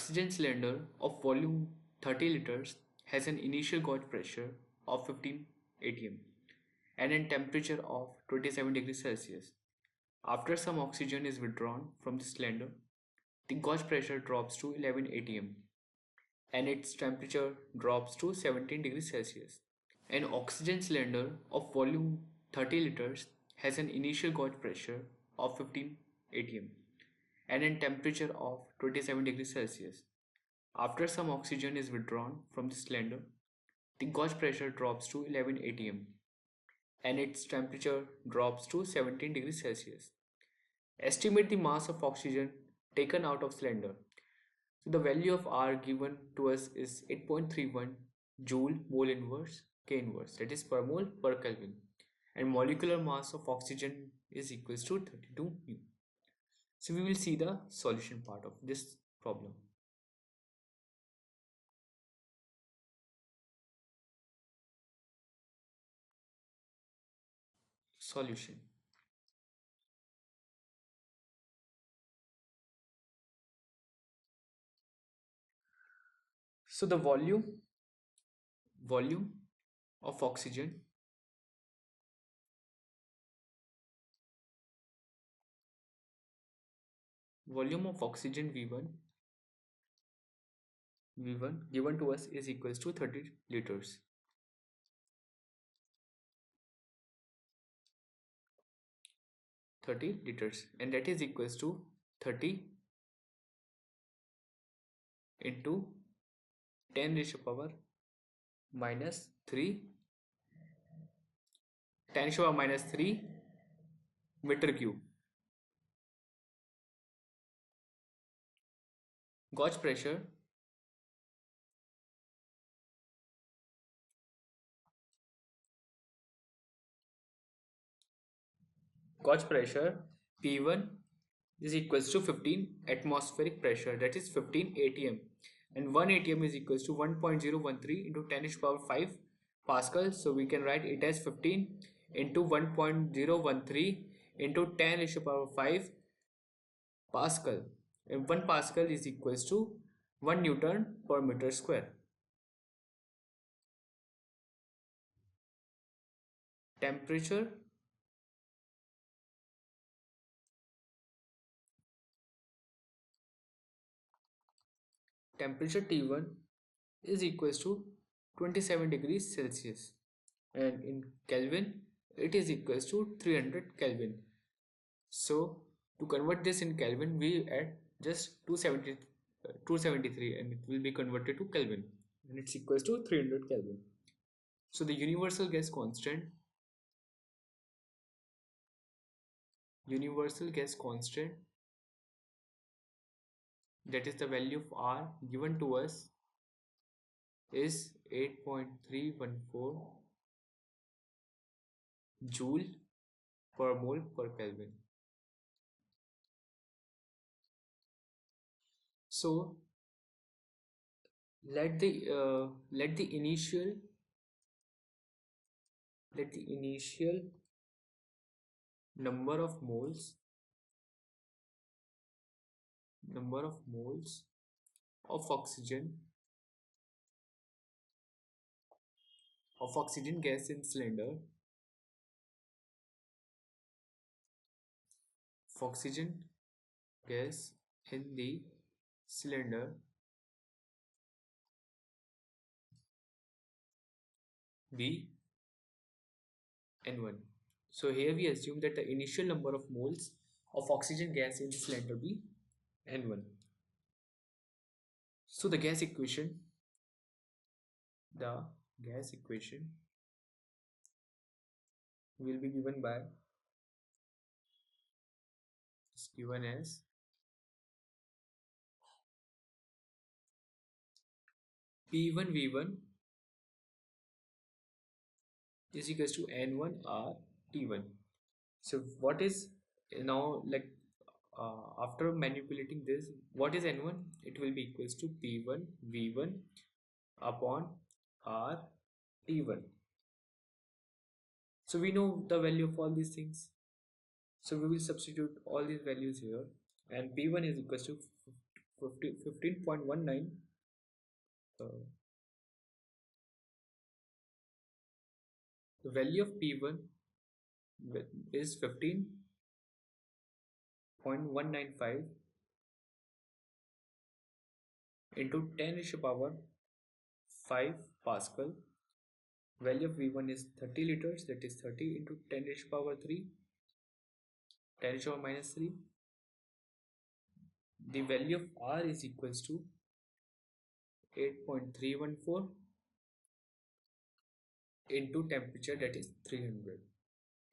oxygen cylinder of volume 30 liters has an initial gauge pressure of 15 atm and a temperature of 27 degrees Celsius. After some oxygen is withdrawn from the cylinder, the gauge pressure drops to 11 atm and its temperature drops to 17 degrees Celsius. An oxygen cylinder of volume 30 liters has an initial gauge pressure of 15 atm and a temperature of 27 degrees Celsius. After some oxygen is withdrawn from the cylinder, the gauge pressure drops to 11 atm and its temperature drops to 17 degrees Celsius. Estimate the mass of oxygen taken out of cylinder. So the value of R given to us is 8.31 joule mole inverse K inverse, that is per mole per Kelvin, and molecular mass of oxygen is equals to 32 mu. So we will see the solution part of this problem. Solution. So the volume of oxygen V1 given to us is equals to 30 liters. 30 liters, and that is equals to 30 into 10 raised to power minus 3 10 raised to power minus 3 meter cube. Gauge pressure P1 is equals to 15 atmospheric pressure, that is 15 atm, and 1 atm is equals to 1.013 into 10 raised to power 5 Pascal. So we can write it as 15 into 1.013 into 10 raised to power 5 Pascal, and 1 Pascal is equals to 1 Newton per meter square. Temperature T1 is equals to 27 degrees Celsius, and in Kelvin it is equals to 300 Kelvin. So to convert this in Kelvin, we add just 273 and it will be converted to Kelvin, and it's equals to 300 Kelvin. So the universal gas constant that is the value of R given to us is 8.314 joule per mole per Kelvin. So let the initial number of moles of oxygen gas in cylinder be N1. So here we assume that the initial number of moles of oxygen gas in the cylinder be N1. So the gas equation will be given by given as P1 V1 is equals to N1 R T1. So what is now, like, after manipulating this, what is N1? It will be equals to P1 V1 upon R T1. So we know the value of all these things, so we will substitute all these values here, and P1 is equals to 15.19. uh, the value of P1 is 15.195 into 10 raised to power 5 Pascal. Value of V1 is 30 liters, that is 30 into 10 raised to power 3, 10 raised to power minus 3. The value of R is equals to 8.314 into temperature, that is 300.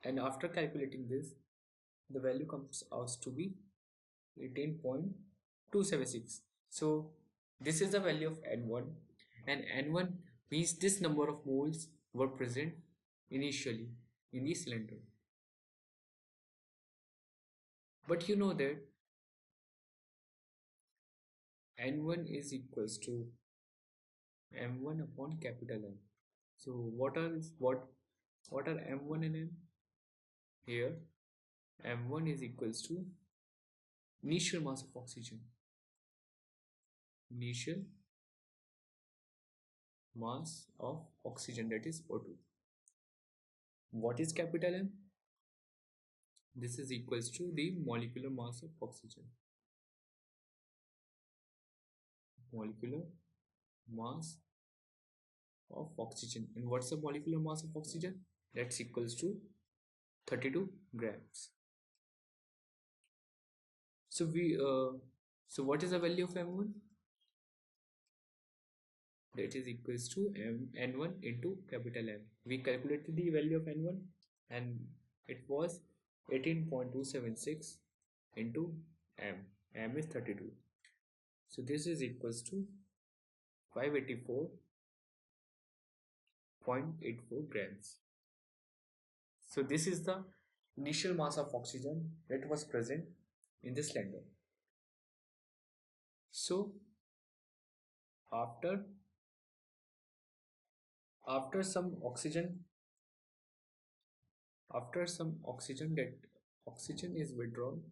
And after calculating this, the value comes out to be 18.276. So this is the value of N1, and N1 means this number of moles were present initially in the cylinder. But you know that N1 is equals to M1 upon capital M. So what are M1 and M? Here M1 is equals to initial mass of oxygen. Initial mass of oxygen, that is O2. What is capital M? This is equals to the molecular mass of oxygen. Molecular mass of oxygen. And what's the molecular mass of oxygen? That's equals to 32 grams. So what is the value of M1? That is equals to N1 into capital M. We calculated the value of N1 and it was 18.276 into M. M is 32. So this is equals to 584.84 grams. So this is the initial mass of oxygen that was present in the cylinder. So after some oxygen that oxygen is withdrawn,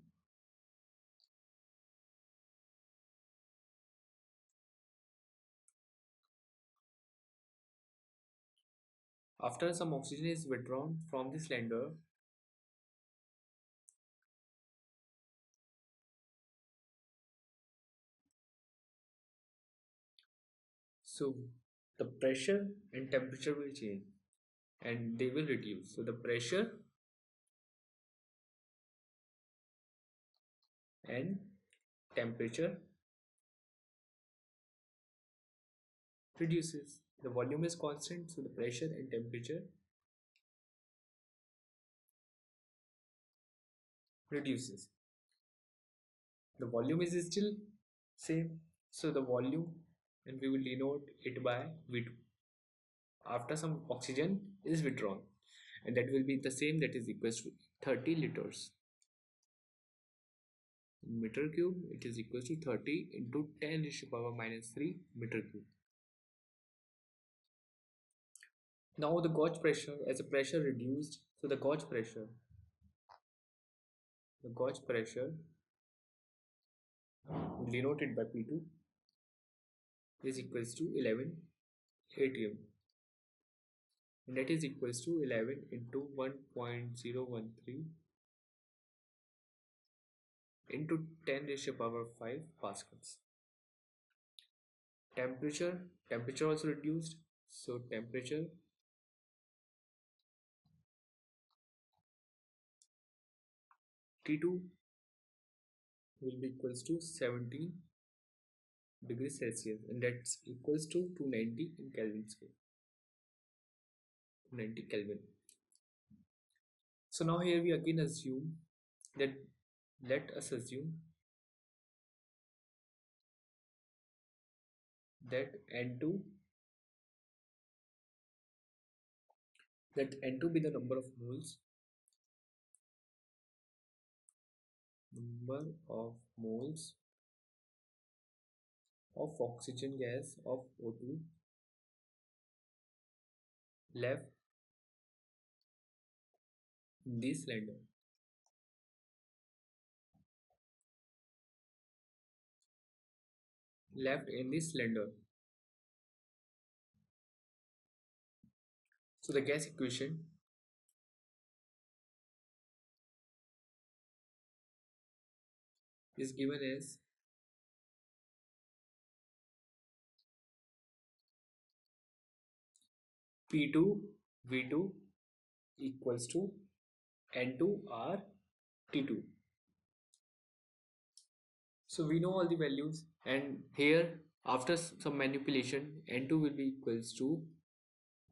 after some oxygen is withdrawn from the cylinder, so the pressure and temperature will change and they will reduce. So the pressure and temperature reduces. The volume is constant, so the pressure and temperature reduces. The volume is still same, so the volume, and we will denote it by V2 after some oxygen is withdrawn, and that will be the same, that is equals to 30 liters. In meter cube, it is equals to 30 into 10 raised to power minus 3 meter cube. Now the gauge pressure, as the pressure reduced, so the gauge pressure denoted by P2 is equals to 11 atm, and that is equals to 11 into 1.013 into 10 raised to power 5 pascals. Temperature also reduced, so temperature T2 will be equals to 17 degrees Celsius, and that's equals to 290 in Kelvin scale. 290 Kelvin. So now here we again assume that, let us assume that N2 be the number of moles of oxygen gas of O2 left in this cylinder. left in the cylinder. So the gas equation is given as P2 V2 equals to N2 R T2. So we know all the values, and here after some manipulation N2 will be equals to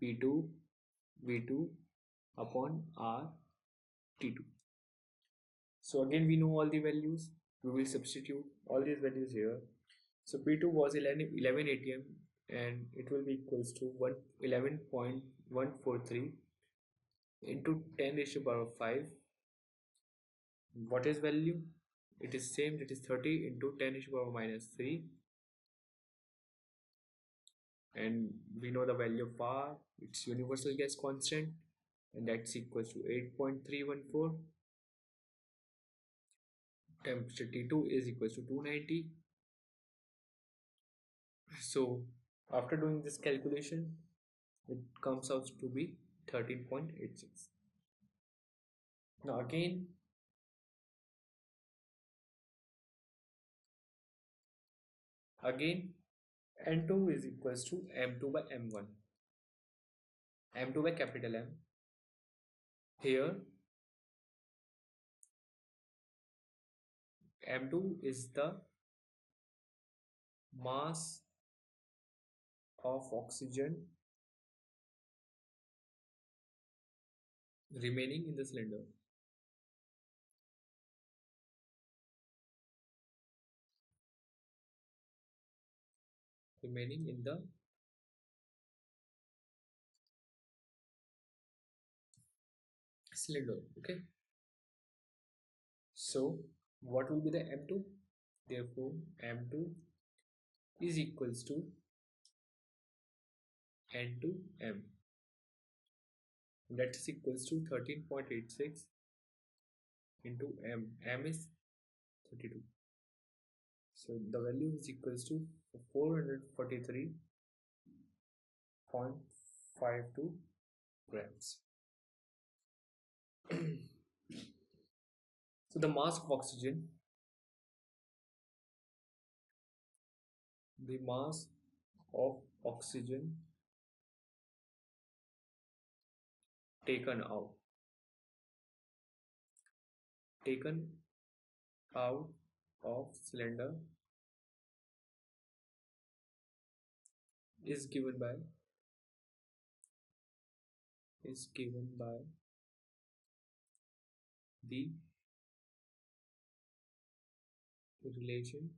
P2 V2 upon R T2. So again we know all the values, we will substitute all these values here. So P2 was 11 atm and it will be equals to 11.143 into 10 raised to power 5. What is value? It is same, that is 30 into 10 raised to power minus 3, and we know the value of R, its universal gas constant, and that's equals to 8.314. Temperature T2 is equals to 290. So after doing this calculation, it comes out to be 13.86. Now again N2 is equals to M2 by M1. M2 by capital M. Here M2 is the mass of oxygen remaining in the cylinder. Remaining in the cylinder. Okay. So what will be the M2? Therefore M2 is equals to N2M. That is equals to 13.86 into M. M is 32. So the value is equals to 443.52 grams. So the mass of oxygen, the mass of oxygen taken out of cylinder is given by the relation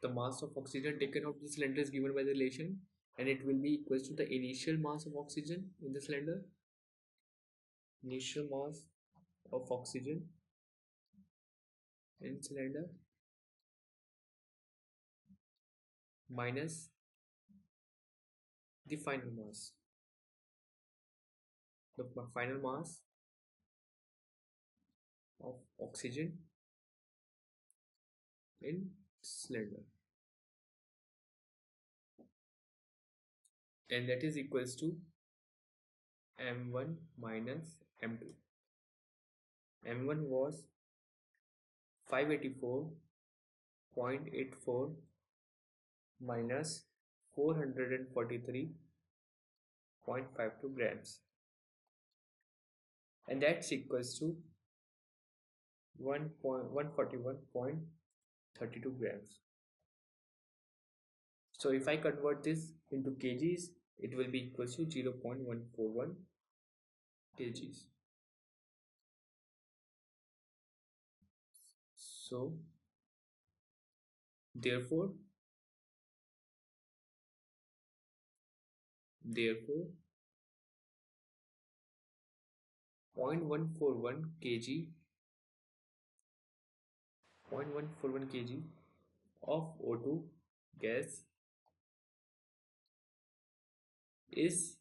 the mass of oxygen taken out of the cylinder is given by the relation, and it will be equals to the initial mass of oxygen in the cylinder, initial mass of oxygen in cylinder minus the final mass, the final mass of oxygen in cylinder, and that is equals to M1 minus M2. M1 was 584.84 minus 443.52 grams, and that's equals to 141.32 grams. So if I convert this into kgs, it will be equals to 0.141 kgs. So therefore 0.141 kg 0.141 kg of O2 gas is